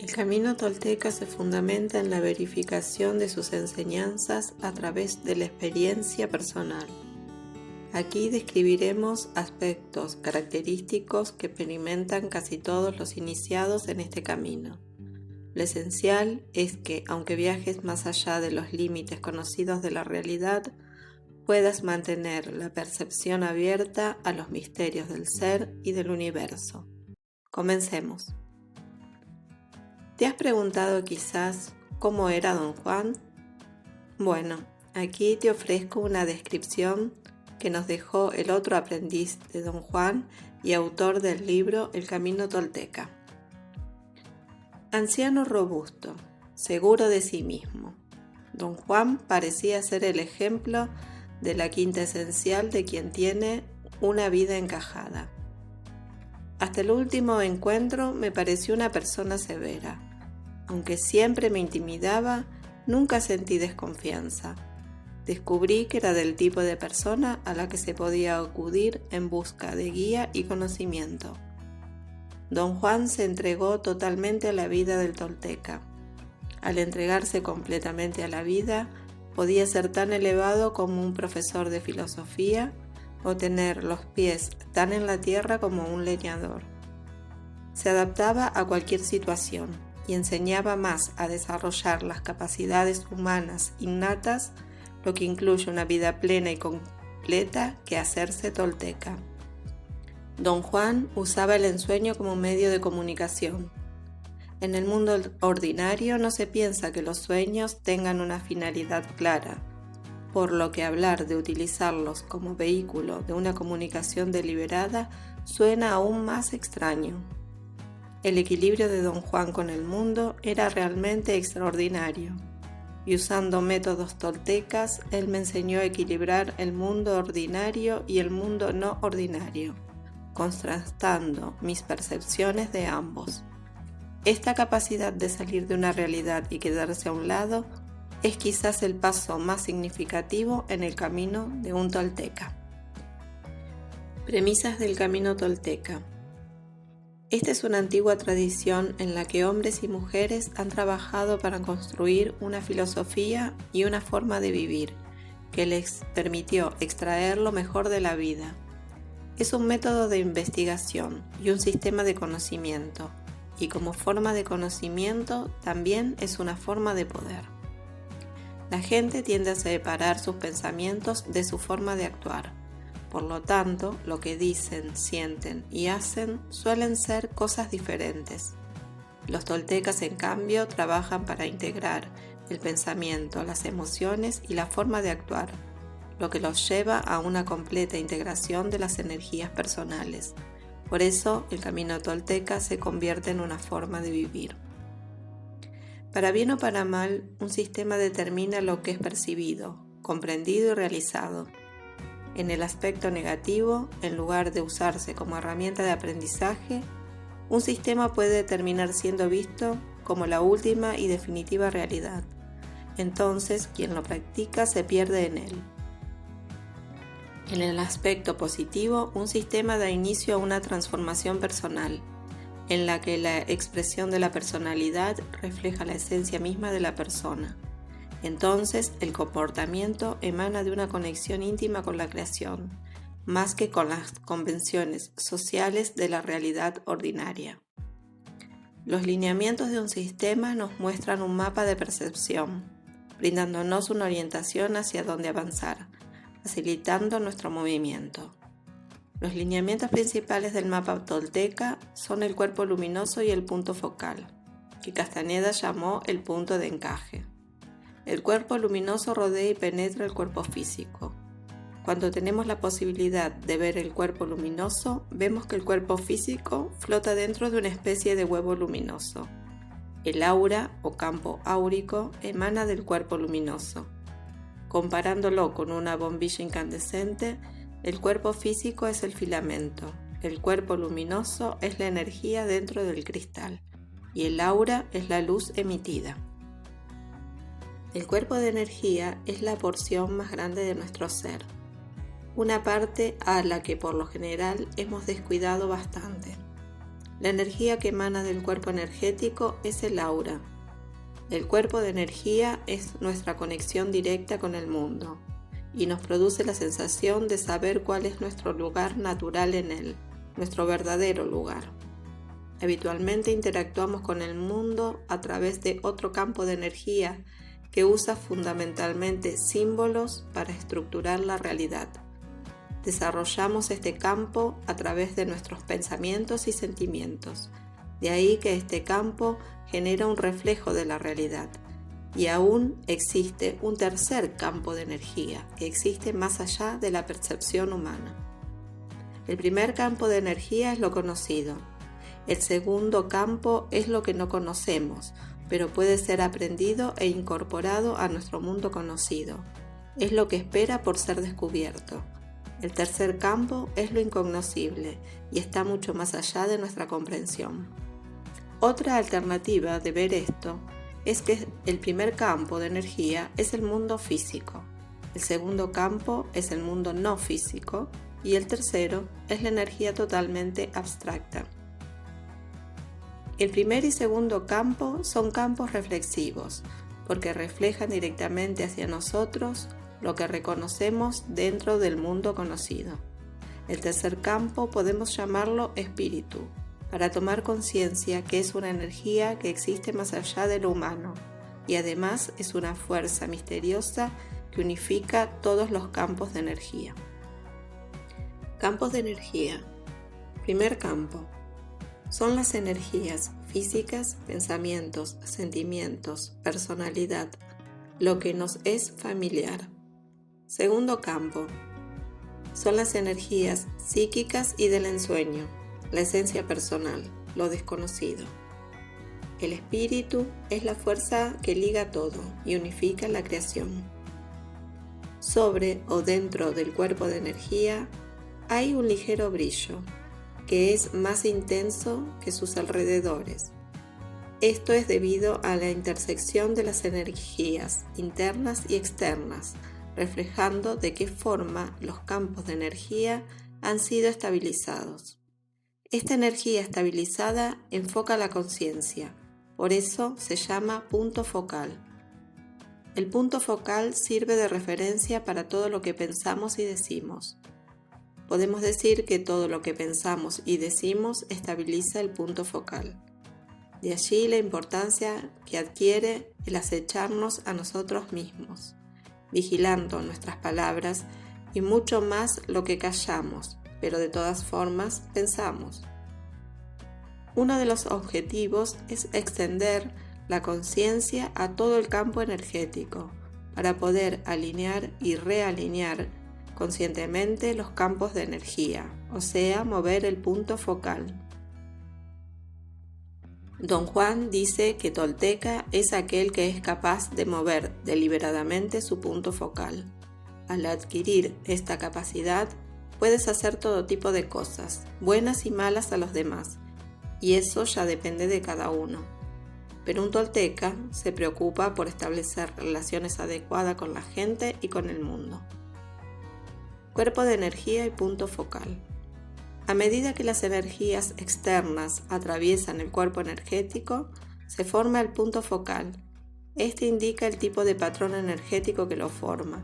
El camino tolteca se fundamenta en la verificación de sus enseñanzas a través de la experiencia personal. Aquí describiremos aspectos característicos que experimentan casi todos los iniciados en este camino. Lo esencial es que, aunque viajes más allá de los límites conocidos de la realidad, puedas mantener la percepción abierta a los misterios del ser y del universo. Comencemos. ¿Te has preguntado quizás cómo era Don Juan? Bueno, aquí te ofrezco una descripción que nos dejó el otro aprendiz de Don Juan y autor del libro El Camino Tolteca. Anciano robusto, seguro de sí mismo. Don Juan parecía ser el ejemplo de la quinta esencial de quien tiene una vida encajada. Hasta el último encuentro me pareció una persona severa. Aunque siempre me intimidaba, nunca sentí desconfianza. Descubrí que era del tipo de persona a la que se podía acudir en busca de guía y conocimiento. Don Juan se entregó totalmente a la vida del tolteca. Al entregarse completamente a la vida, podía ser tan elevado como un profesor de filosofía o tener los pies tan en la tierra como un leñador. Se adaptaba a cualquier situación y enseñaba más a desarrollar las capacidades humanas innatas, lo que incluye una vida plena y completa, que hacerse tolteca. Don Juan usaba el ensueño como medio de comunicación. En el mundo ordinario no se piensa que los sueños tengan una finalidad clara, por lo que hablar de utilizarlos como vehículo de una comunicación deliberada suena aún más extraño. El equilibrio de Don Juan con el mundo era realmente extraordinario, y usando métodos toltecas, él me enseñó a equilibrar el mundo ordinario y el mundo no ordinario, contrastando mis percepciones de ambos. Esta capacidad de salir de una realidad y quedarse a un lado es quizás el paso más significativo en el camino de un tolteca. Premisas del camino tolteca. Esta es una antigua tradición en la que hombres y mujeres han trabajado para construir una filosofía y una forma de vivir que les permitió extraer lo mejor de la vida. Es un método de investigación y un sistema de conocimiento, y como forma de conocimiento también es una forma de poder. La gente tiende a separar sus pensamientos de su forma de actuar. Por lo tanto, lo que dicen, sienten y hacen suelen ser cosas diferentes. Los toltecas, en cambio, trabajan para integrar el pensamiento, las emociones y la forma de actuar, lo que los lleva a una completa integración de las energías personales. Por eso, el camino tolteca se convierte en una forma de vivir. Para bien o para mal, un sistema determina lo que es percibido, comprendido y realizado. En el aspecto negativo, en lugar de usarse como herramienta de aprendizaje, un sistema puede terminar siendo visto como la última y definitiva realidad. Entonces, quien lo practica se pierde en él. En el aspecto positivo, un sistema da inicio a una transformación personal, en la que la expresión de la personalidad refleja la esencia misma de la persona. Entonces, el comportamiento emana de una conexión íntima con la creación, más que con las convenciones sociales de la realidad ordinaria. Los lineamientos de un sistema nos muestran un mapa de percepción, brindándonos una orientación hacia dónde avanzar, facilitando nuestro movimiento. Los lineamientos principales del mapa tolteca son el cuerpo luminoso y el punto focal, que Castañeda llamó el punto de encaje. El cuerpo luminoso rodea y penetra el cuerpo físico. Cuando tenemos la posibilidad de ver el cuerpo luminoso, vemos que el cuerpo físico flota dentro de una especie de huevo luminoso. El aura o campo áurico emana del cuerpo luminoso. Comparándolo con una bombilla incandescente, el cuerpo físico es el filamento, el cuerpo luminoso es la energía dentro del cristal y el aura es la luz emitida. El cuerpo de energía es la porción más grande de nuestro ser, una parte a la que por lo general hemos descuidado bastante. La energía que emana del cuerpo energético es el aura. El cuerpo de energía es nuestra conexión directa con el mundo y nos produce la sensación de saber cuál es nuestro lugar natural en él, nuestro verdadero lugar. Habitualmente interactuamos con el mundo a través de otro campo de energía que usa fundamentalmente símbolos para estructurar la realidad. Desarrollamos este campo a través de nuestros pensamientos y sentimientos. De ahí que este campo genera un reflejo de la realidad. Y aún existe un tercer campo de energía que existe más allá de la percepción humana. El primer campo de energía es lo conocido. El segundo campo es lo que no conocemos, pero puede ser aprendido e incorporado a nuestro mundo conocido. Es lo que espera por ser descubierto. El tercer campo es lo incognoscible y está mucho más allá de nuestra comprensión. Otra alternativa de ver esto es que el primer campo de energía es el mundo físico, el segundo campo es el mundo no físico y el tercero es la energía totalmente abstracta. El primer y segundo campo son campos reflexivos, porque reflejan directamente hacia nosotros lo que reconocemos dentro del mundo conocido. El tercer campo podemos llamarlo espíritu, para tomar conciencia que es una energía que existe más allá de lo humano y además es una fuerza misteriosa que unifica todos los campos de energía. Campos de energía. Primer campo. Son las energías físicas, pensamientos, sentimientos, personalidad, lo que nos es familiar. Segundo campo. Son las energías psíquicas y del ensueño, la esencia personal, lo desconocido. El espíritu es la fuerza que liga todo y unifica la creación. Sobre o dentro del cuerpo de energía hay un ligero brillo, que es más intenso que sus alrededores. Esto es debido a la intersección de las energías internas y externas, reflejando de qué forma los campos de energía han sido estabilizados. Esta energía estabilizada enfoca la conciencia, por eso se llama punto focal. El punto focal sirve de referencia para todo lo que pensamos y decimos. Podemos decir que todo lo que pensamos y decimos estabiliza el punto focal. De allí la importancia que adquiere el acecharnos a nosotros mismos, vigilando nuestras palabras y mucho más lo que callamos, pero de todas formas pensamos. Uno de los objetivos es extender la conciencia a todo el campo energético para poder alinear y realinear conscientemente los campos de energía, o sea, mover el punto focal. Don Juan dice que Tolteca es aquel que es capaz de mover deliberadamente su punto focal. Al adquirir esta capacidad, puedes hacer todo tipo de cosas, buenas y malas a los demás, y eso ya depende de cada uno. Pero un tolteca se preocupa por establecer relaciones adecuadas con la gente y con el mundo. Cuerpo de energía y punto focal. A medida que las energías externas atraviesan el cuerpo energético, se forma el punto focal. Este indica el tipo de patrón energético que lo forma.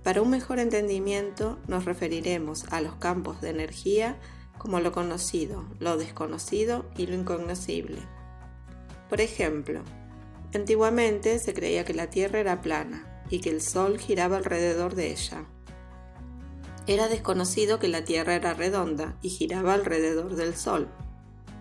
Para un mejor entendimiento, nos referiremos a los campos de energía como lo conocido, lo desconocido y lo incognoscible. Por ejemplo, antiguamente se creía que la Tierra era plana y que el Sol giraba alrededor de ella. Era desconocido que la Tierra era redonda y giraba alrededor del Sol.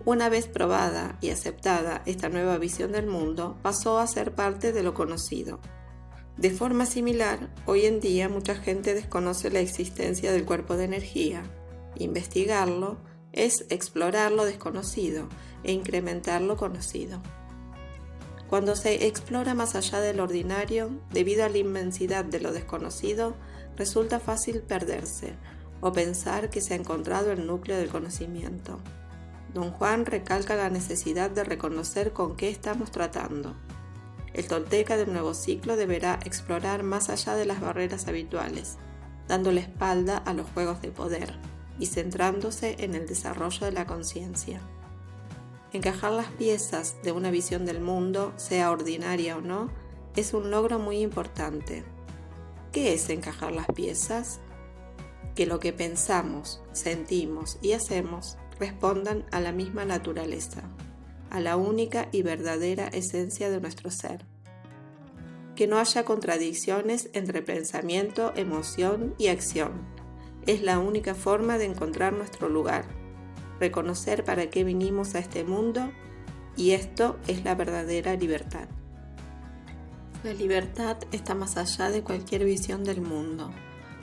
Una vez probada y aceptada esta nueva visión del mundo, pasó a ser parte de lo conocido. De forma similar, hoy en día mucha gente desconoce la existencia del cuerpo de energía. Investigarlo es explorar lo desconocido e incrementar lo conocido. Cuando se explora más allá del ordinario, debido a la inmensidad de lo desconocido, resulta fácil perderse o pensar que se ha encontrado el núcleo del conocimiento. Don Juan recalca la necesidad de reconocer con qué estamos tratando. El tolteca del nuevo ciclo deberá explorar más allá de las barreras habituales, dando la espalda a los juegos de poder, y centrándose en el desarrollo de la conciencia. Encajar las piezas de una visión del mundo, sea ordinaria o no, es un logro muy importante. ¿Qué es encajar las piezas? Que lo que pensamos, sentimos y hacemos respondan a la misma naturaleza, a la única y verdadera esencia de nuestro ser. Que no haya contradicciones entre pensamiento, emoción y acción. Es la única forma de encontrar nuestro lugar, reconocer para qué vinimos a este mundo, y esto es la verdadera libertad. La libertad está más allá de cualquier visión del mundo.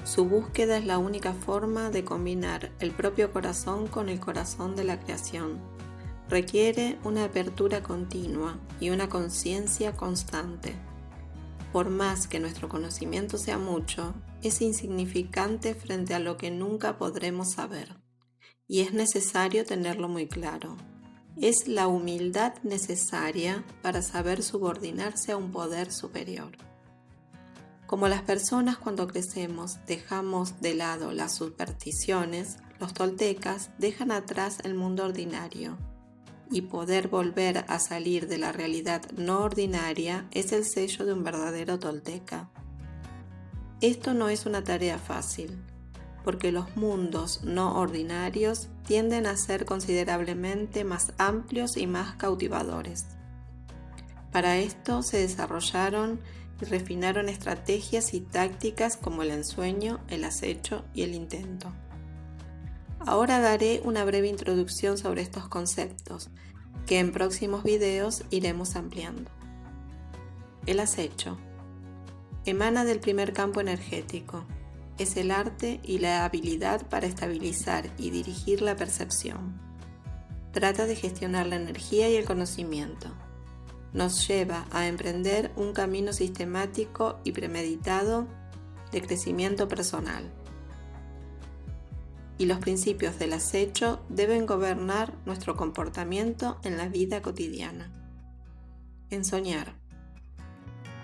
Su búsqueda es la única forma de combinar el propio corazón con el corazón de la creación. Requiere una apertura continua y una conciencia constante. Por más que nuestro conocimiento sea mucho, es insignificante frente a lo que nunca podremos saber, y es necesario tenerlo muy claro. Es la humildad necesaria para saber subordinarse a un poder superior. Como las personas cuando crecemos dejamos de lado las supersticiones, los toltecas dejan atrás el mundo ordinario. Y poder volver a salir de la realidad no ordinaria es el sello de un verdadero tolteca. Esto no es una tarea fácil, porque los mundos no ordinarios tienden a ser considerablemente más amplios y más cautivadores. Para esto se desarrollaron y refinaron estrategias y tácticas como el ensueño, el acecho y el intento. Ahora daré una breve introducción sobre estos conceptos, que en próximos videos iremos ampliando. El acecho emana del primer campo energético. Es el arte y la habilidad para estabilizar y dirigir la percepción. Trata de gestionar la energía y el conocimiento. Nos lleva a emprender un camino sistemático y premeditado de crecimiento personal. Y los principios del acecho deben gobernar nuestro comportamiento en la vida cotidiana. Ensoñar.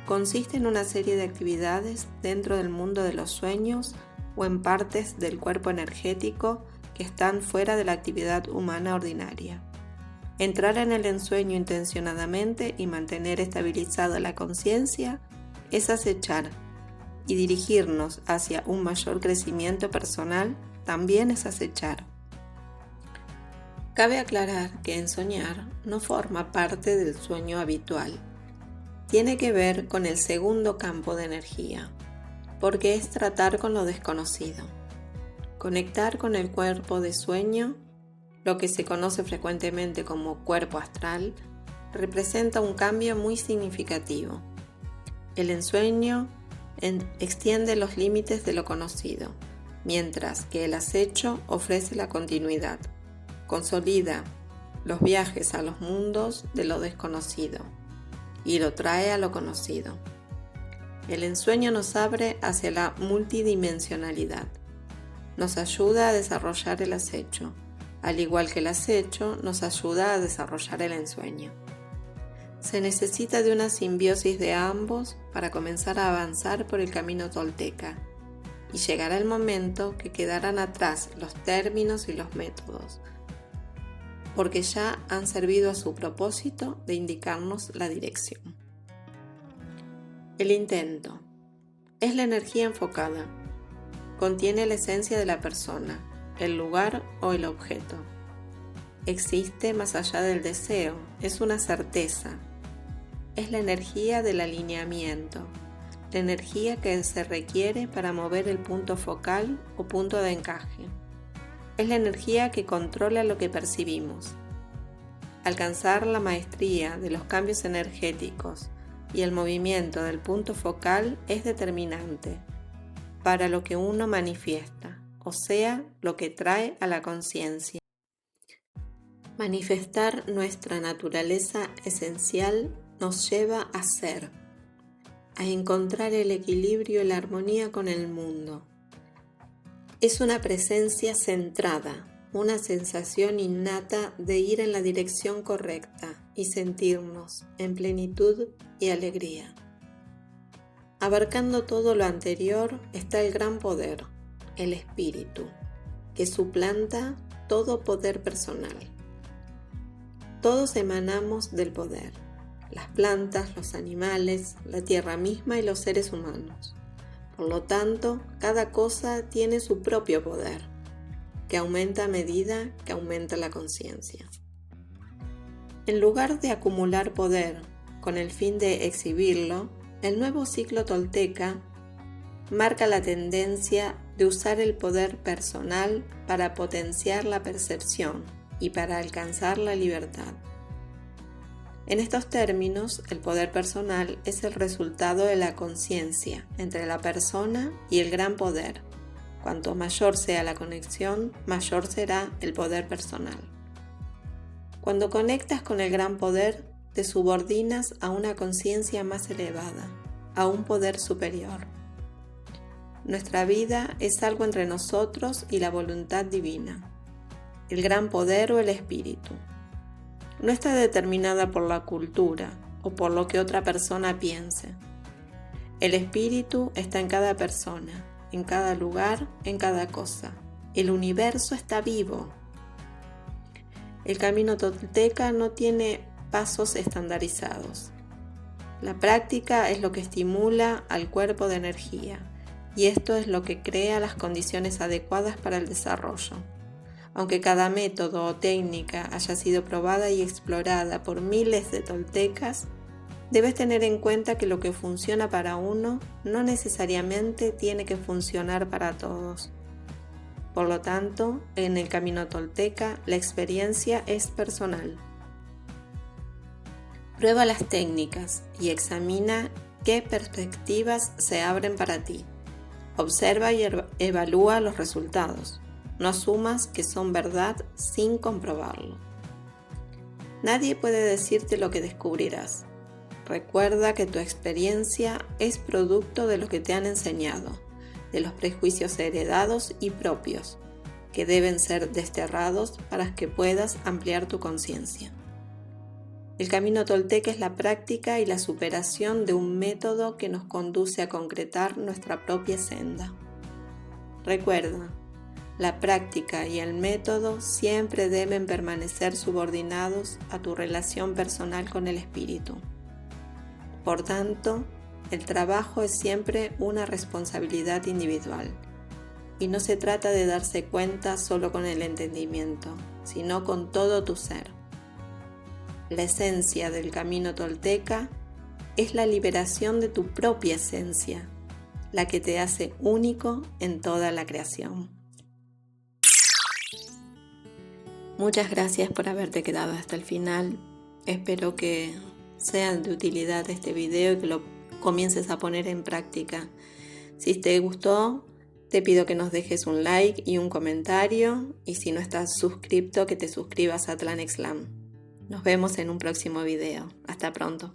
Consiste en una serie de actividades dentro del mundo de los sueños o en partes del cuerpo energético que están fuera de la actividad humana ordinaria. Entrar en el ensueño intencionadamente y mantener estabilizada la conciencia es acechar, y dirigirnos hacia un mayor crecimiento personal también es acechar. Cabe aclarar que ensoñar no forma parte del sueño habitual. Tiene que ver con el segundo campo de energía, porque es tratar con lo desconocido. Conectar con el cuerpo de sueño, lo que se conoce frecuentemente como cuerpo astral, representa un cambio muy significativo. El ensueño extiende los límites de lo conocido, mientras que el acecho ofrece la continuidad, consolida los viajes a los mundos de lo desconocido y lo trae a lo conocido. El ensueño nos abre hacia la multidimensionalidad, nos ayuda a desarrollar el acecho, al igual que el acecho nos ayuda a desarrollar el ensueño. Se necesita de una simbiosis de ambos para comenzar a avanzar por el camino tolteca, y llegará el momento que quedarán atrás los términos y los métodos, porque ya han servido a su propósito de indicarnos la dirección. El intento es la energía enfocada. Contiene la esencia de la persona, el lugar o el objeto. Existe más allá del deseo, es una certeza. Es la energía del alineamiento, la energía que se requiere para mover el punto focal o punto de encaje. Es la energía que controla lo que percibimos. Alcanzar la maestría de los cambios energéticos y el movimiento del punto focal es determinante para lo que uno manifiesta, o sea, lo que trae a la conciencia. Manifestar nuestra naturaleza esencial nos lleva a ser, a encontrar el equilibrio y la armonía con el mundo. Es una presencia centrada, una sensación innata de ir en la dirección correcta y sentirnos en plenitud y alegría. Abarcando todo lo anterior está el gran poder, el espíritu, que suplanta todo poder personal. Todos emanamos del poder, las plantas, los animales, la tierra misma y los seres humanos. Por lo tanto, cada cosa tiene su propio poder, que aumenta a medida que aumenta la conciencia. En lugar de acumular poder con el fin de exhibirlo, el nuevo ciclo tolteca marca la tendencia de usar el poder personal para potenciar la percepción y para alcanzar la libertad. En estos términos, el poder personal es el resultado de la conciencia entre la persona y el gran poder. Cuanto mayor sea la conexión, mayor será el poder personal. Cuando conectas con el gran poder, te subordinas a una conciencia más elevada, a un poder superior. Nuestra vida es algo entre nosotros y la voluntad divina, el gran poder o el espíritu. No está determinada por la cultura o por lo que otra persona piense. El espíritu está en cada persona, en cada lugar, en cada cosa. El universo está vivo. El camino tolteca no tiene pasos estandarizados. La práctica es lo que estimula al cuerpo de energía, y esto es lo que crea las condiciones adecuadas para el desarrollo. Aunque cada método o técnica haya sido probada y explorada por miles de toltecas, debes tener en cuenta que lo que funciona para uno no necesariamente tiene que funcionar para todos. Por lo tanto, en el camino tolteca, la experiencia es personal. Prueba las técnicas y examina qué perspectivas se abren para ti. Observa y evalúa los resultados. No asumas que son verdad sin comprobarlo. Nadie puede decirte lo que descubrirás. Recuerda que tu experiencia es producto de lo que te han enseñado, de los prejuicios heredados y propios, que deben ser desterrados para que puedas ampliar tu conciencia. El camino tolteca es la práctica y la superación de un método que nos conduce a concretar nuestra propia senda. Recuerda, la práctica y el método siempre deben permanecer subordinados a tu relación personal con el espíritu. Por tanto, el trabajo es siempre una responsabilidad individual y no se trata de darse cuenta solo con el entendimiento, sino con todo tu ser. La esencia del camino tolteca es la liberación de tu propia esencia, la que te hace único en toda la creación. Muchas gracias por haberte quedado hasta el final. Espero que sea de utilidad este video y que lo comiences a poner en práctica. Si te gustó, te pido que nos dejes un like y un comentario, y si no estás suscrito, que te suscribas a Tlanexlam. Nos vemos en un próximo video. Hasta pronto.